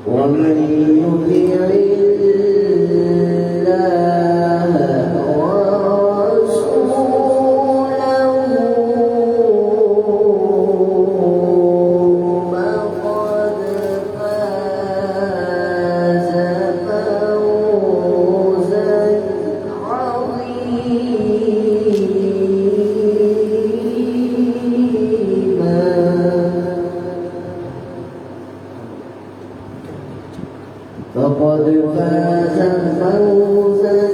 ومن يطع الله ورسوله فقد فاز فوزا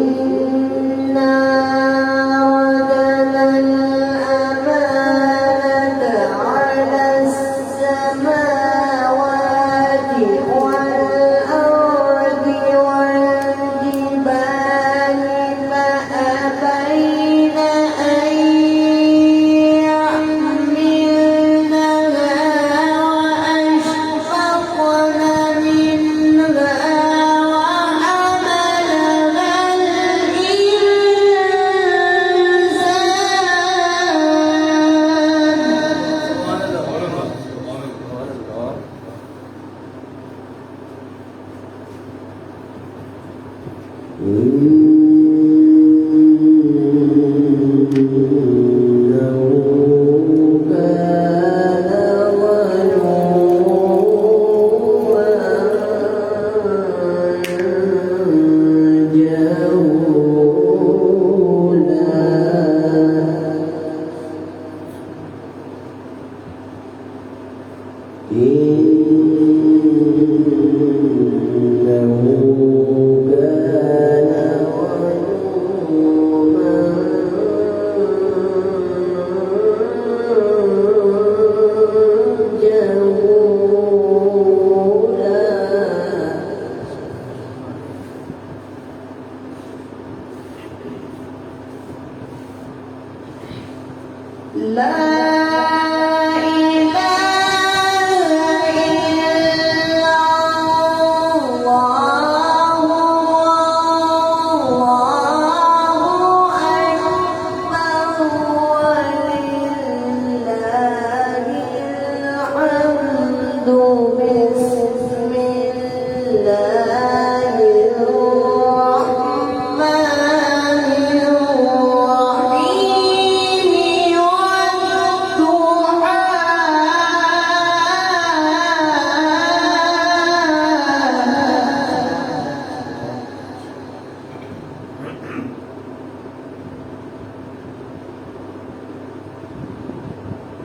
إنا عرضنا الأمانة على السماوات والأرض والجبال فأبين أن يحملنها وأشفقن منها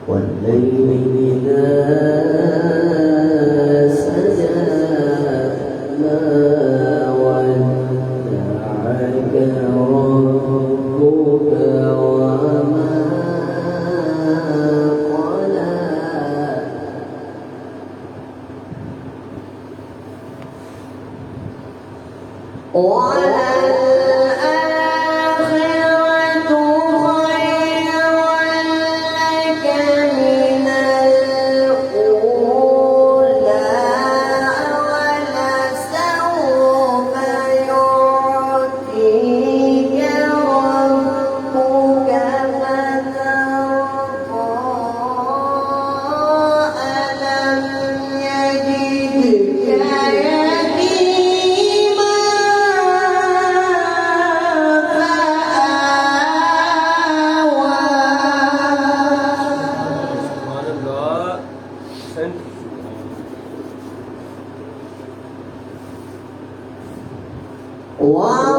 والليل إذا سجى ما ودعك ربك وما قلى فأوعى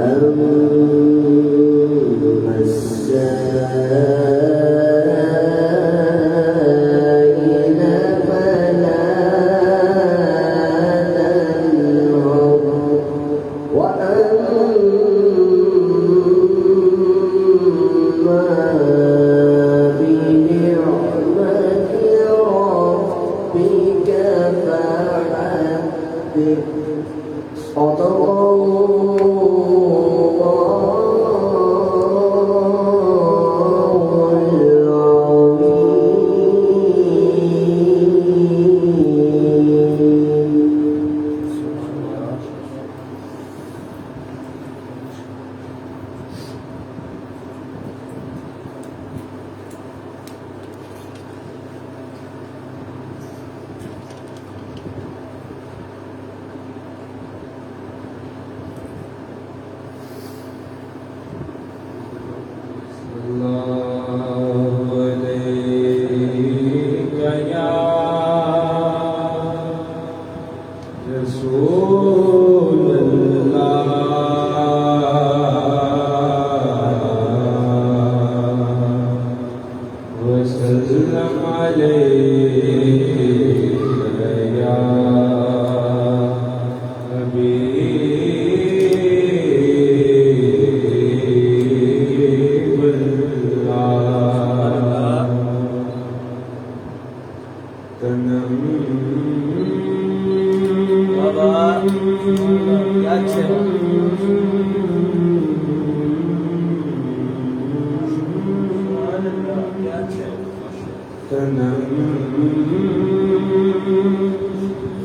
وأما السائل فلا تنهر وأما بنعمة ربك فحدث صدق الله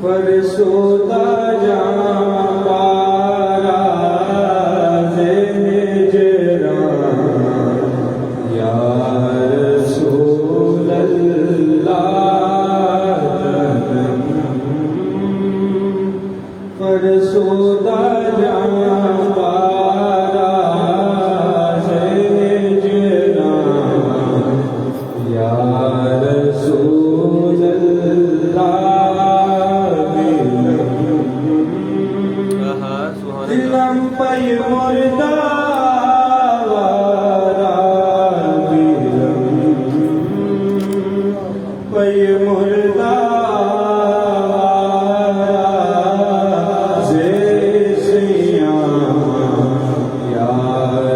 فرسودہ جاں پارا ہجران یا رسول اللہ فرسودہ جاں پارا ہجران یا رسول اللہ دلم پی مردہ وارا دلم پی مردہ وارا زیسیاں یا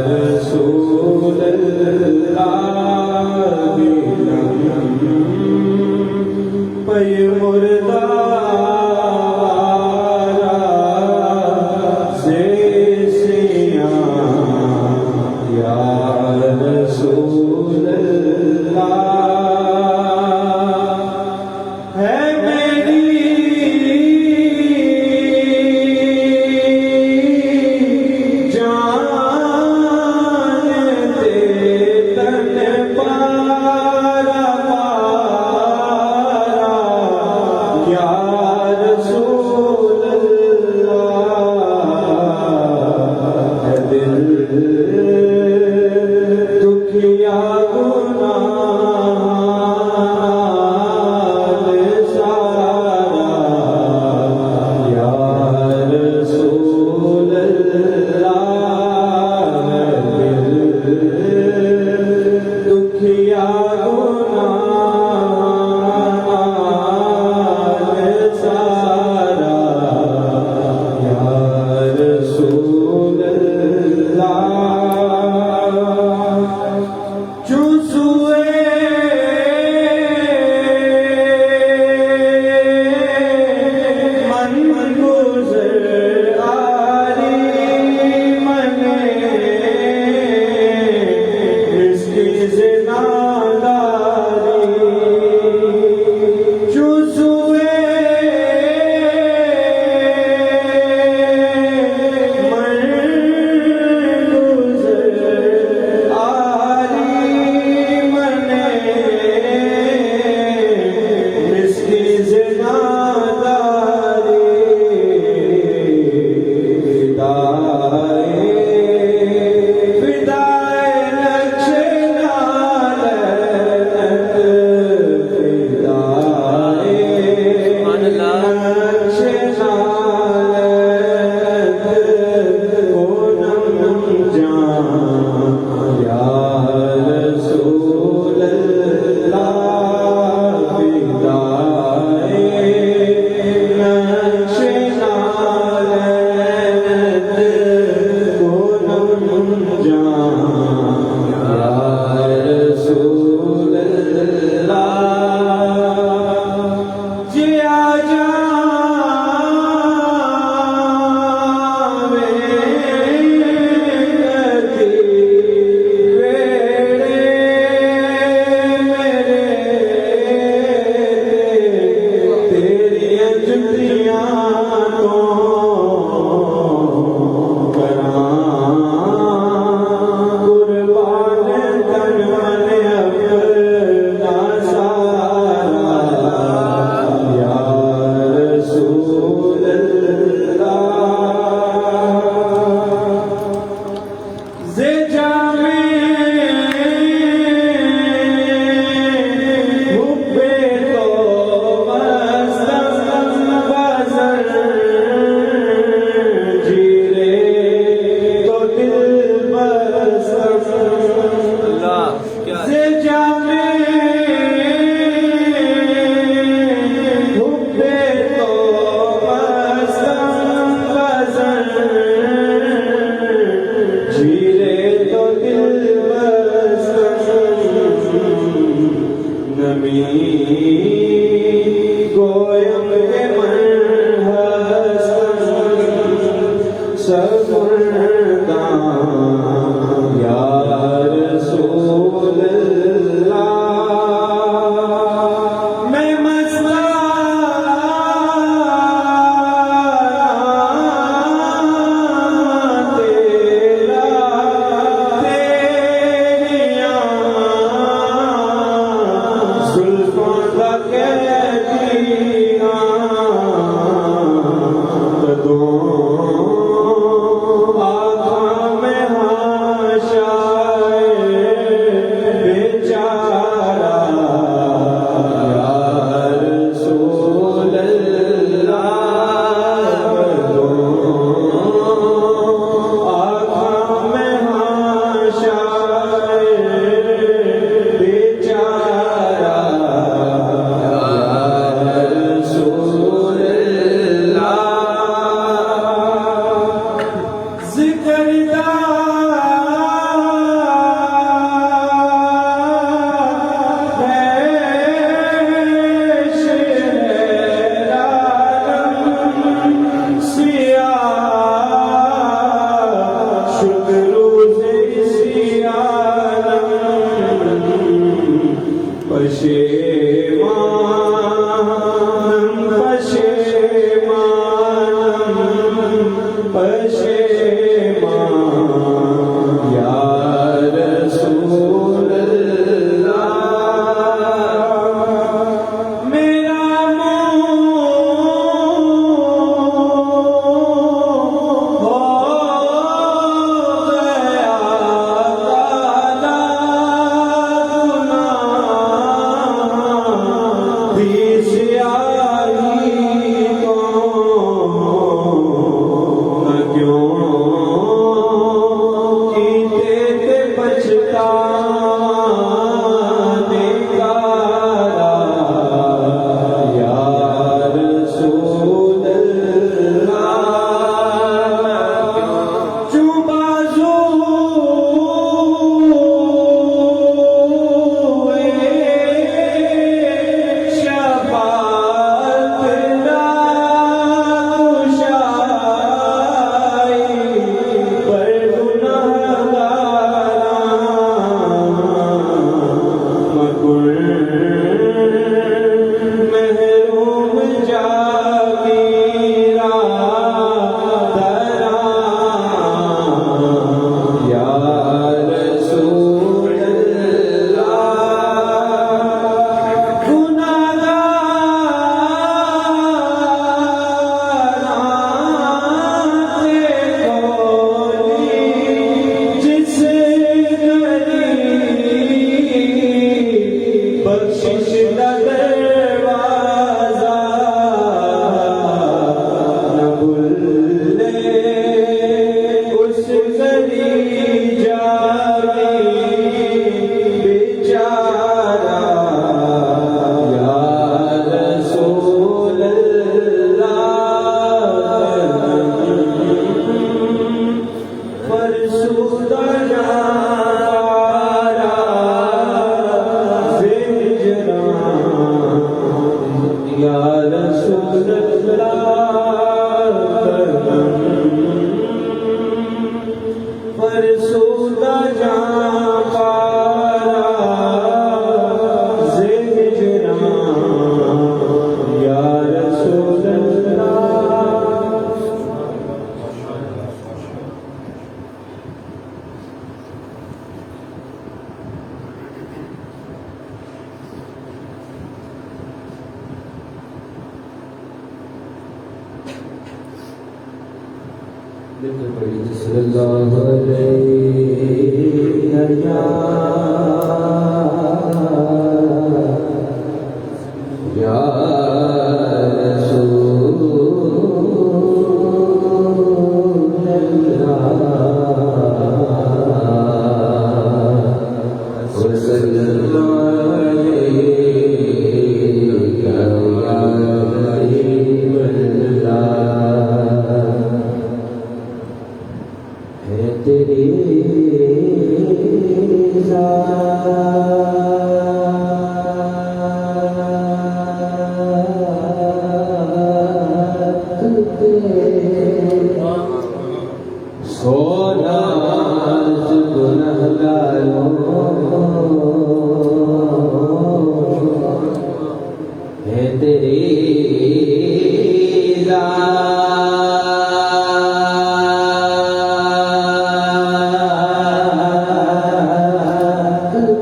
رسول اللہ دلم پی مردہ وارا زیسیاں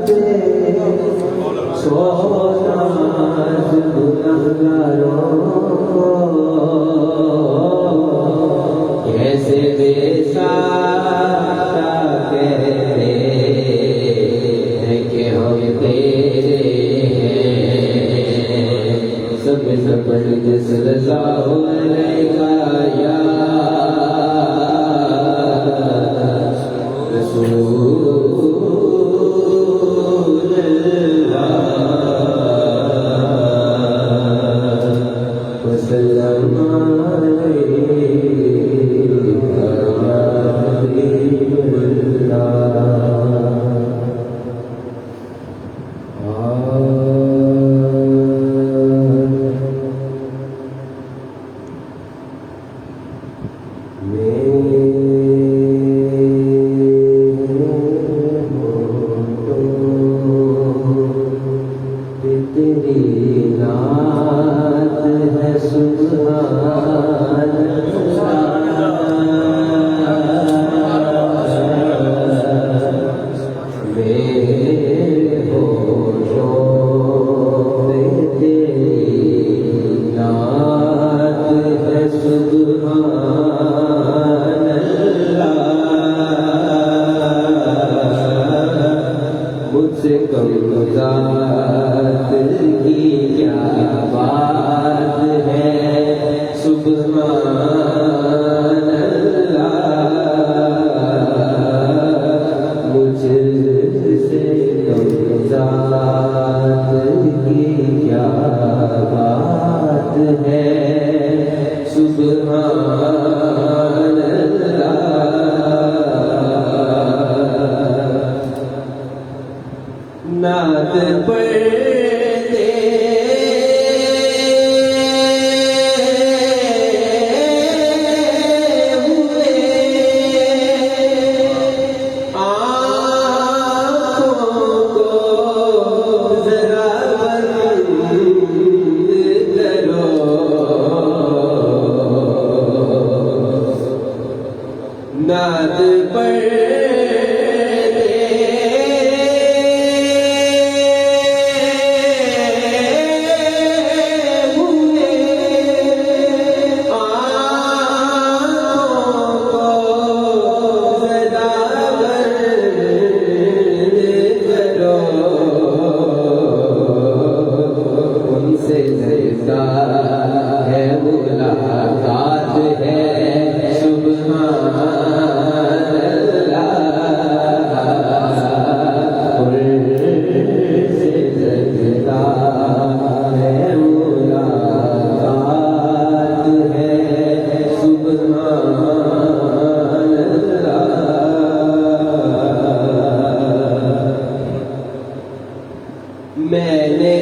تیرے سے کم ذات کی کیا بات ہے، سبحان اللہ، مجھ سے کم ذات کی کیا بات ہے، سبحان اللہ۔ نعت پڑھتے ہوئے آنکھوں کو ذرا بند کرو، نعت پڑھتے میں نے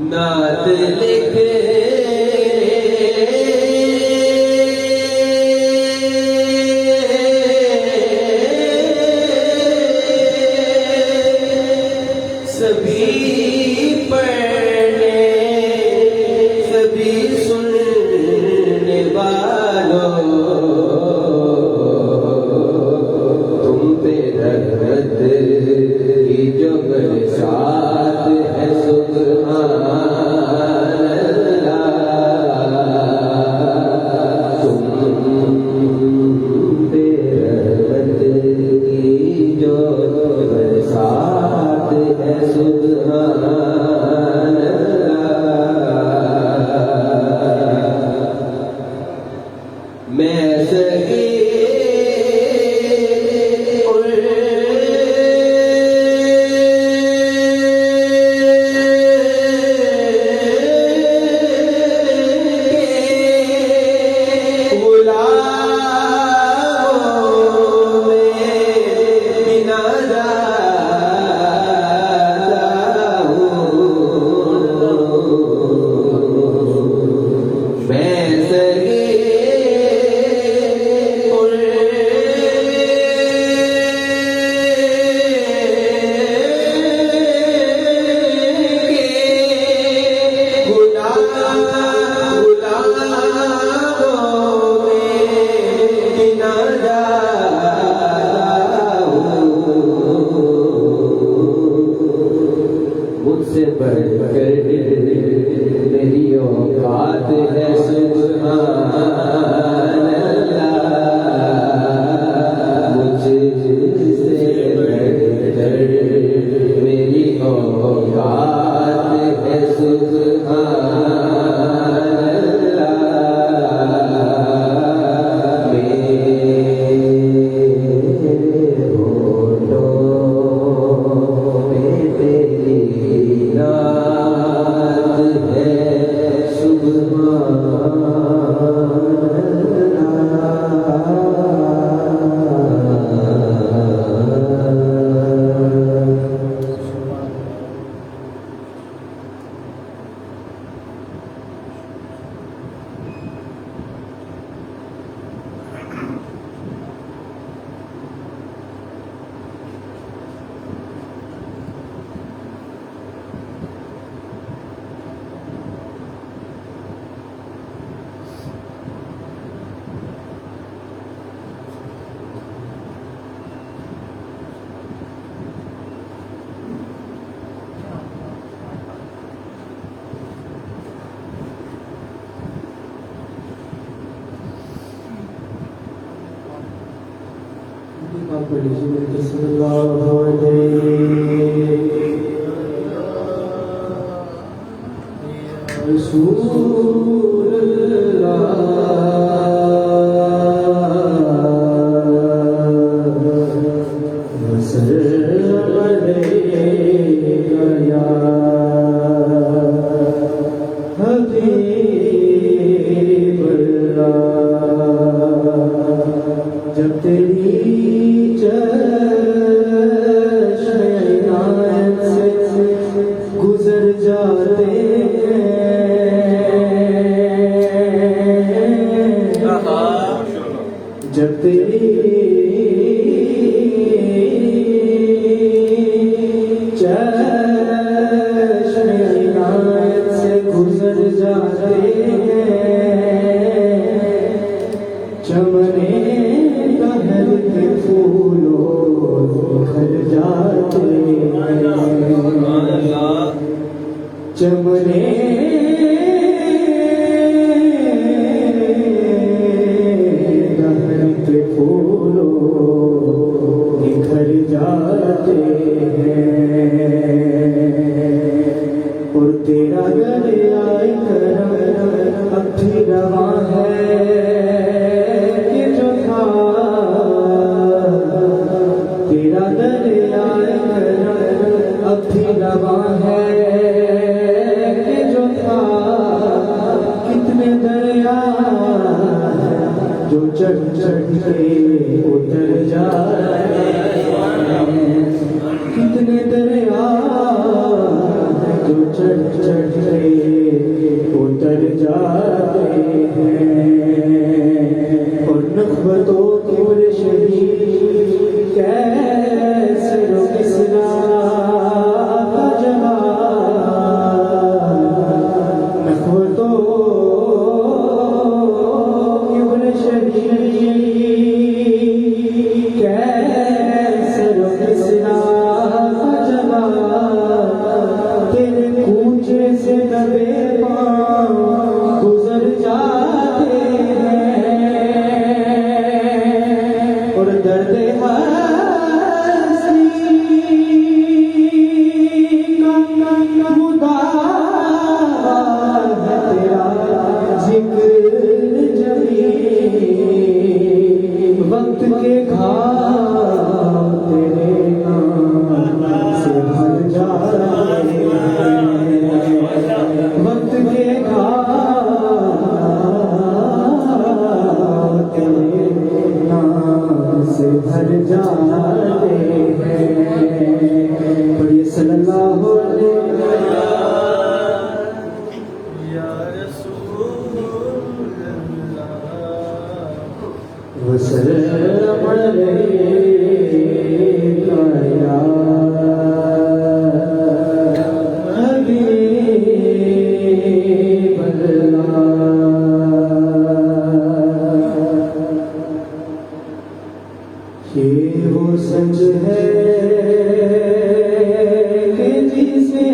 نعت لکھے سبھی پڑھنے سبھی سننے والوں، تم پہ رحمت کی جو برسات ہے، سبحان اللہ، تم پہ رحمت کی جو برسات ہے، سبحان اللہ۔ میں سگے آپ پڑھ لیجیے میرے صلی اللہ علیہ رسول جب تیری چشم عنایت سے گزر جاتے جب تیری چشم عنایت سے گزر جاتے چمنے گہر کے پھولوں نکھر جاتے چمنے گہر کے پھولوں نکھر جاتے اور تیرا دریائے کرم اب بھی رواں ہے تیرا دریائے کرم اب بھی رواں ہے کہ جو تھا کتنے دریا جو چڑھ چڑھ کے اتر جاتے ہیں کتنے دریا جو چڑھ چڑھ کے اتر جاتے ہیں اور نخبتوں کے بڑے شہید کیسے رو اسلام کا جواب نخبتوں کے بڑے شہید کیسے رو اسلام کا جواب تیرے کوچے سے دبے پاؤں گزر جاتے اور درد ہستی کا مدعا ہے تیرا ذکر جمیل وقت کے گھاؤ تیرے نام سے بھر جاتے وقت کے گھاؤ تیرے سے بھر جاتے ہیں پڑھیے صلی اللہ علیہ وسلم علیک یا حبیب اللہ یہ وہ سچ ہے کہ جسے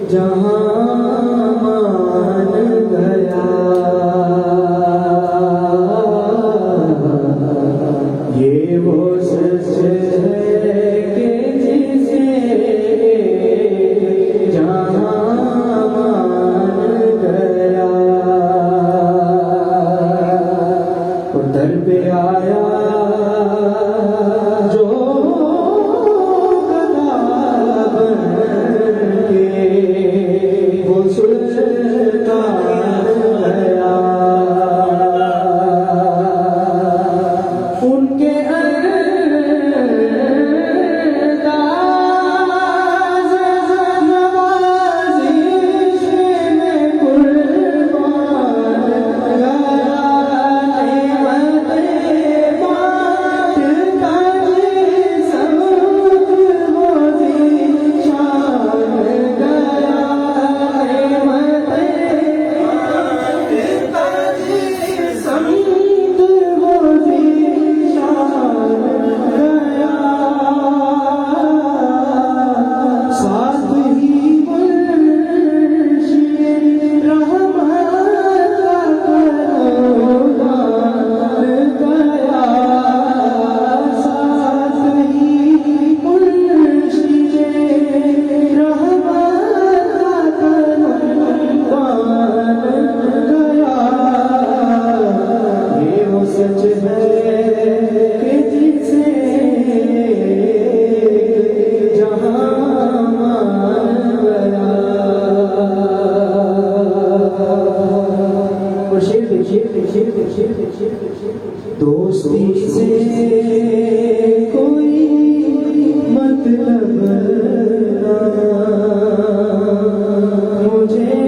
جہاں مان گیا یہ وہ سچ ہے کہ جسے جہاں مان گیا در پہ آیا دوستی سے کوئی مطلب نہ مجھے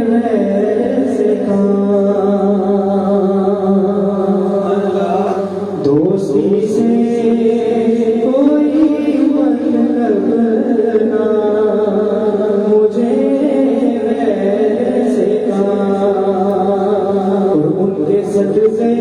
ویسے دوستی سے کوئی مطلب نہ مجھے ویسے اور ان کے صدقے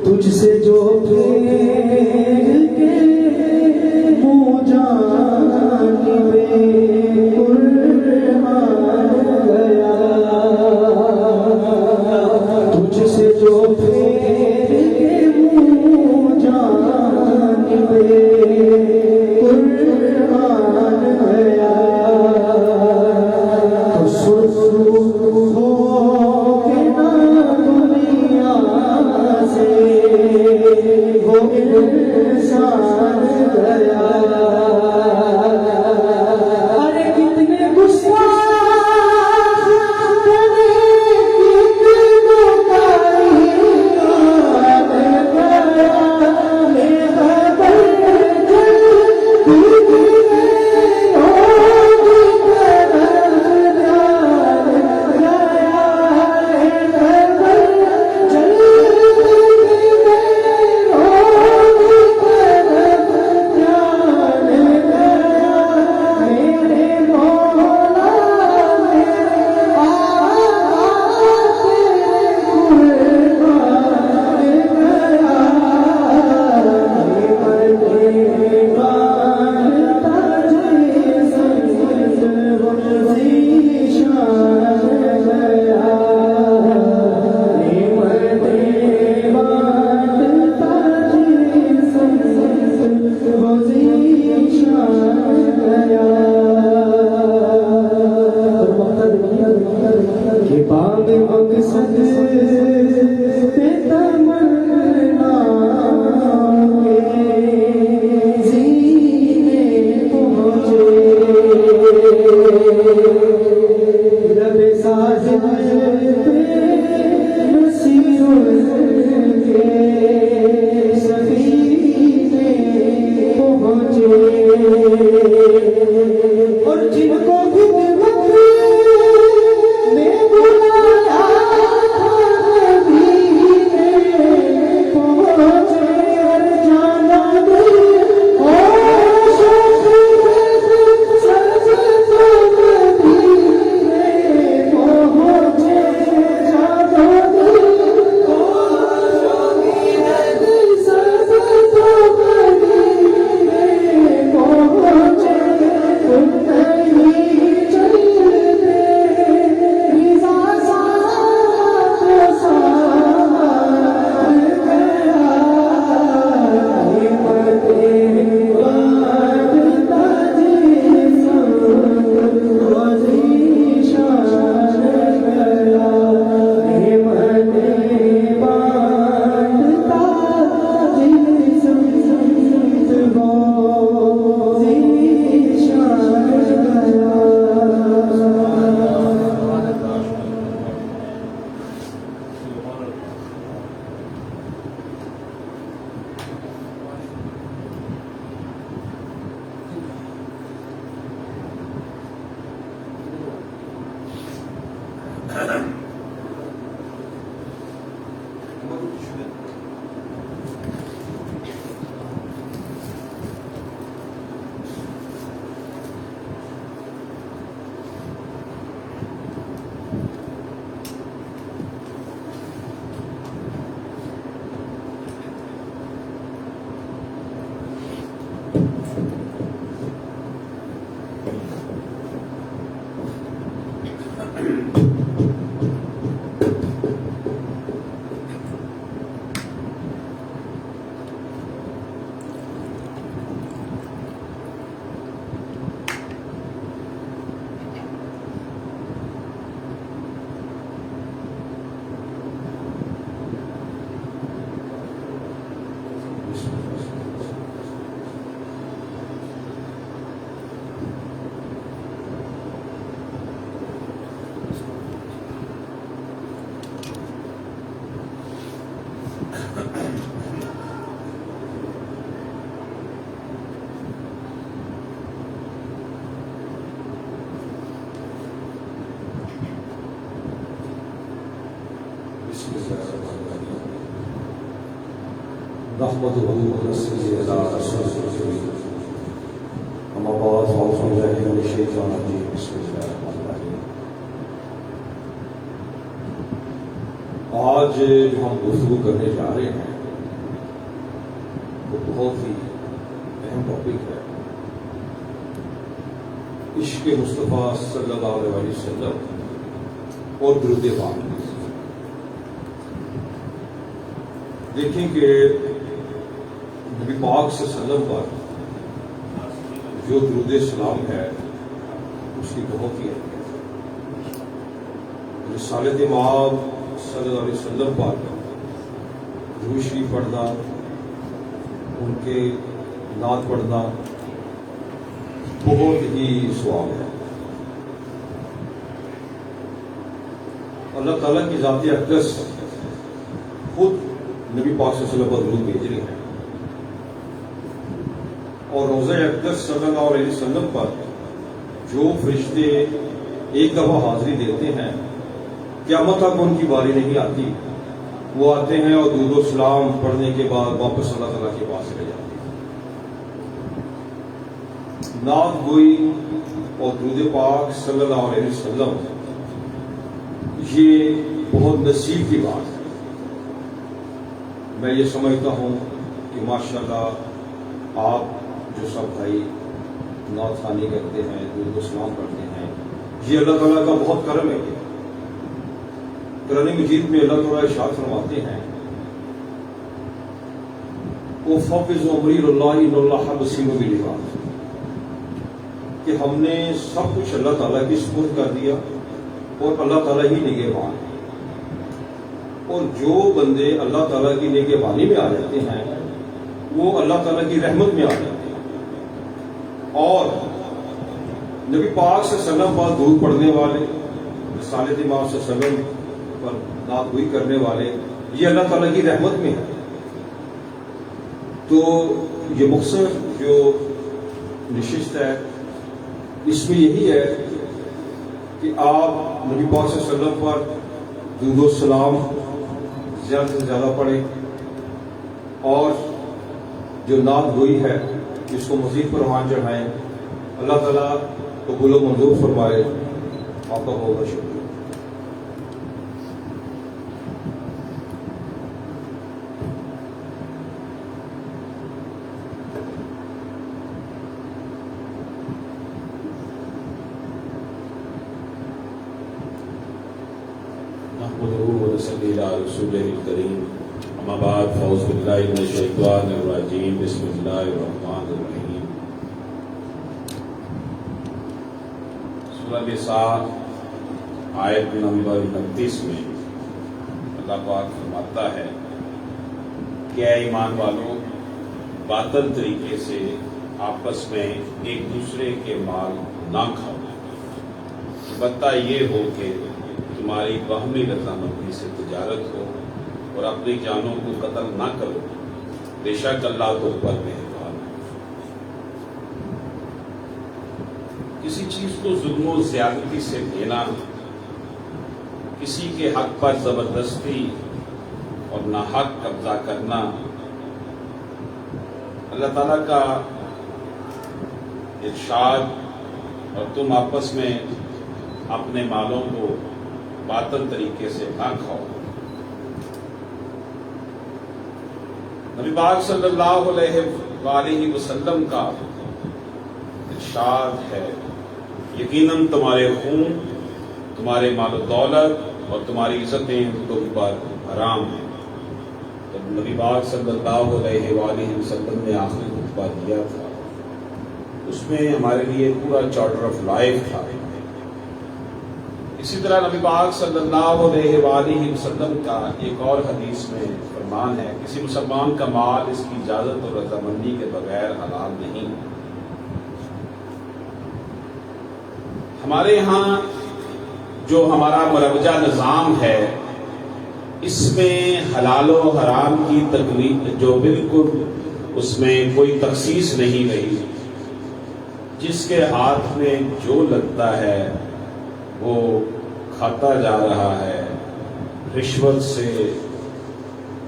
تجھ سے جو پھیر کے منہ جانبے قرآن گیا تجھ سے جو پھیر کے منہ جانبے قرآن گیا تو سرخرو ہو کے نہ دنیا سے وہ انسان گیا ارے کتنے گستاخ کرے کتنوں کا ایمان گیا میں خبر جلدی مقصد پہ تمنا زینے پہنچے رب ساجد پہ مسیر کے سفینے پہنچے اور جن کو بھی نحمده ونصلي على رسوله الكريم اما بعد فاعوذ بالله من الشيطان الرجيم بسم الله الرحمن الرحيم. آج جو ہم گفتگو کرنے جا رہے ہیں وہ بہت ہی اہم ٹاپک ہے، عشق مصطفیٰ صلی اللہ علیہ وسلم اور درود پاک. دیکھیں کہ نبی پاک صلی اللہ علیہ وسلم پر جو درود سلام ہے اس کی بہت ہی اہمیت ہے. رسالت مآب صلی اللہ علیہ وسلم پر درود شریف پڑھنا، ان کے نعت پڑھنا بہت ہی ثواب ہے. اللہ تعالیٰ کی ذات اقدس خود نبی پاک صلی اللہ علیہ وسلم پر درود بھیج رہی ہے، اور روضہ اقدس صلی اللہ علیہ وسلم پر جو فرشتے ایک دفعہ حاضری دیتے ہیں قیامت تک ان کی باری نہیں آتی، وہ آتے ہیں اور درود و سلام پڑھنے کے بعد واپس اللہ تعالیٰ کے پاس چلے جاتے ہیں. نعت گوئی اور درود پاک صلی اللہ علیہ وسلم یہ بہت نصیب کی بات ہے. میں یہ سمجھتا ہوں کہ ماشاءاللہ آپ جو سب بھائی نعت خوانی کرتے ہیں، درود و سلام پڑھتے ہیں، یہ اللہ تعالیٰ کا بہت کرم ہے. یہ قرآن مجید میں اللہ تعالیٰ ارشاد فرماتے ہیں وَفَوِّضْ أَمْرِي إِلَى اللَّهِ إِنَّ اللَّهَ بَصِيرٌ بِالْعِبَادِ، کہ ہم نے سب کچھ اللہ تعالیٰ کی سپرد کر دیا اور اللہ تعالیٰ ہی نگہبان ہے. اور جو بندے اللہ تعالیٰ کی نگہبانی میں آ جاتے ہیں وہ اللہ تعالیٰ کی رحمت میں آ جاتے ہیں. اور نبی پاک صلی اللہ علیہ وسلم پر درود پڑھنے والے، رسالت امام صلی اللہ علیہ وسلم پر نعت گوئی کرنے والے، یہ اللہ تعالیٰ کی رحمت میں ہے. تو یہ مختصر جو نشست ہے اس میں یہی ہے کہ آپ نبی پاک صلی اللہ علیہ وسلم پر درود و سلام زیادہ سے زیادہ پڑھیں، اور جو نعت گوئی ہے اس کو مزید پروان چڑھائیں. اللہ تعالیٰ قبول و منظور فرمائے. آپ کا بہت بہت شکریہ. نحمده ونصلي على رسوله الكريم اما بعد فاعوذ بالله من الشيطان الرجيم بسم الله الرحمن الرحيم. سورہ نساء آیت نمبر 29 میں اللہ پاک فرماتا ہے کہ اے ایمان والو، باطل طریقے سے آپس میں ایک دوسرے کے مال نہ کھاؤ، البتہ یہ ہو کہ تمہاری باہمی رضامندی سے تجارت ہو، اور اپنی جانوں کو قتل نہ کرو، بے شک اللہ تم پر مہربان ہے. کسی چیز کو ظلم و زیادتی سے لینا کسی کے حق پر زبردستی اور ناحق قبضہ کرنا اللہ تعالیٰ کا ارشاد، اور تم آپس میں اپنے مالوں کو باطل طریقے سے نہ کھاؤ۔ نبی پاک صلی اللہ علیہ وآلہ وسلم کا ارشاد ہے، یقیناً تمہارے خون، تمہارے مال و دولت اور تمہاری عزتیں تم پر حرام ہیں۔ جب نبی پاک صلی اللہ علیہ وآلہ وسلم نے آخری خطبہ دیا تھا، اس میں ہمارے لیے پورا چارٹر آف لائف تھا۔ اسی طرح نبی پاک صلی اللہ علیہ وآلہ وسلم کا ایک اور حدیث میں فرمان ہے، کسی مسلمان کا مال اس کی اجازت اور رضامندی کے بغیر حلال نہیں۔ ہمارے ہاں جو ہمارا مروجہ نظام ہے، اس میں حلال و حرام کی تکلیف جو بالکل اس میں کوئی تخصیص نہیں رہی، جس کے ہاتھ میں جو لگتا ہے وہ کھاتا جا رہا ہے، رشوت سے،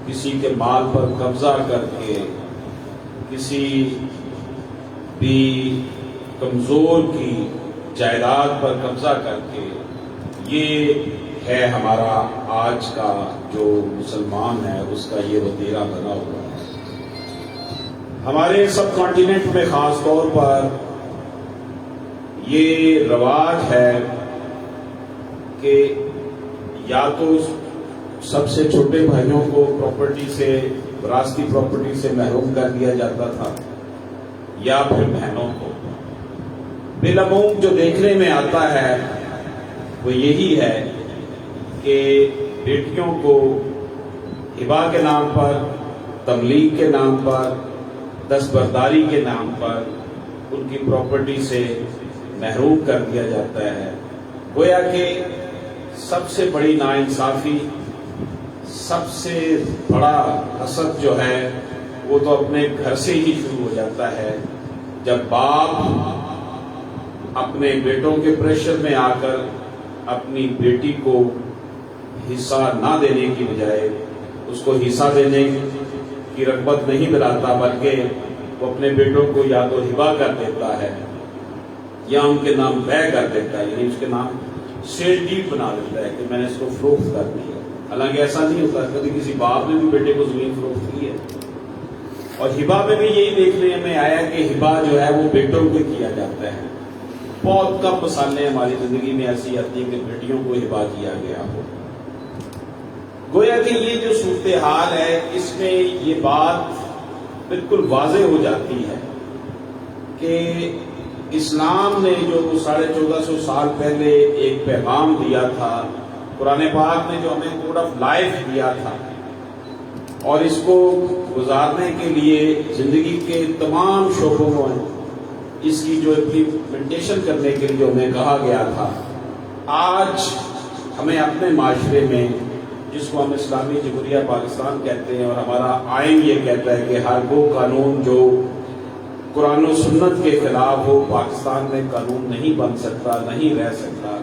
کسی کے مال پر قبضہ کر کے، کسی بھی کمزور کی جائیداد پر قبضہ کر کے، یہ ہے ہمارا آج کا جو مسلمان ہے اس کا یہ وتیرہ بنا ہوا ہے۔ ہمارے سب کانٹیننٹ میں خاص طور پر یہ رواج ہے کہ یا تو سب سے چھوٹے بھائیوں کو پراپرٹی سے، وراثتی پراپرٹی سے محروم کر دیا جاتا تھا، یا پھر بہنوں کو۔ بالعموم جو دیکھنے میں آتا ہے وہ یہی ہے کہ بیٹیوں کو ہبہ کے نام پر، تملیغ کے نام پر، دستبرداری کے نام پر ان کی پراپرٹی سے محروم کر دیا جاتا ہے۔ گویا کہ سب سے بڑی ناانصافی، سب سے بڑا حسد جو ہے وہ تو اپنے گھر سے ہی شروع ہو جاتا ہے، جب باپ اپنے بیٹوں کے پریشر میں آ کر اپنی بیٹی کو حصہ نہ دینے کی بجائے اس کو حصہ دینے کی رغبت نہیں دلاتا، بلکہ وہ اپنے بیٹوں کو یا تو ہبہ کر دیتا ہے یا ان کے نام بے کر دیتا ہے، یعنی اس کے نام سیل ڈیڈ بنا دیتا ہے کہ میں نے اس کو فروخت کر دیا۔ حالانکہ ایسا نہیں ہوتا، کبھی کسی باپ نے بھی بیٹے کو زمین فروخت کی ہے۔ اور ہبہ میں بھی یہی دیکھنے میں آیا کہ ہبہ جو ہے وہ بیٹوں کو کیا جاتا ہے۔ بہت کم مثالیں ہماری زندگی میں ایسی آتی ہیں کہ بیٹیوں کو ہبہ کیا گیا ہو۔ گویا کہ یہ جو صورتحال ہے، اس میں یہ بات بالکل واضح ہو جاتی ہے کہ اسلام نے جو 1450 سال پہلے ایک پیغام دیا تھا، قرآن پاک نے جو ہمیں کوڈ آف لائف دیا تھا، اور اس کو گزارنے کے لیے زندگی کے تمام شعبوں میں اس کی جو امپلیمنٹیشن کرنے کے لیے جو ہمیں کہا گیا تھا، آج ہمیں اپنے معاشرے میں، جس کو ہم اسلامی جمہوریہ پاکستان کہتے ہیں اور ہمارا آئین یہ کہتا ہے کہ ہر وہ قانون جو قرآن و سنت کے خلاف ہو پاکستان میں قانون نہیں بن سکتا، نہیں رہ سکتا،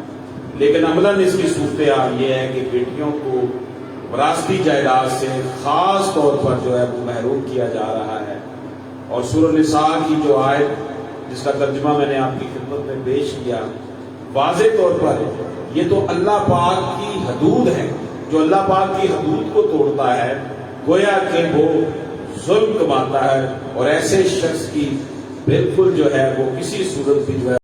لیکن عملاً اس کی صورتحال یہ ہے کہ بیٹیوں کو وراثتی جائیداد سے خاص طور پر جو ہے وہ محروم کیا جا رہا ہے۔ اور سورہ النساء کی جو آیت جس کا ترجمہ میں نے آپ کی خدمت میں پیش کیا، واضح طور پر یہ تو اللہ پاک کی حدود ہے، جو اللہ پاک کی حدود کو توڑتا ہے گویا کہ وہ ظلم کماتا ہے، اور ایسے شخص کی بالکل جو ہے وہ کسی صورت بھی جو ہے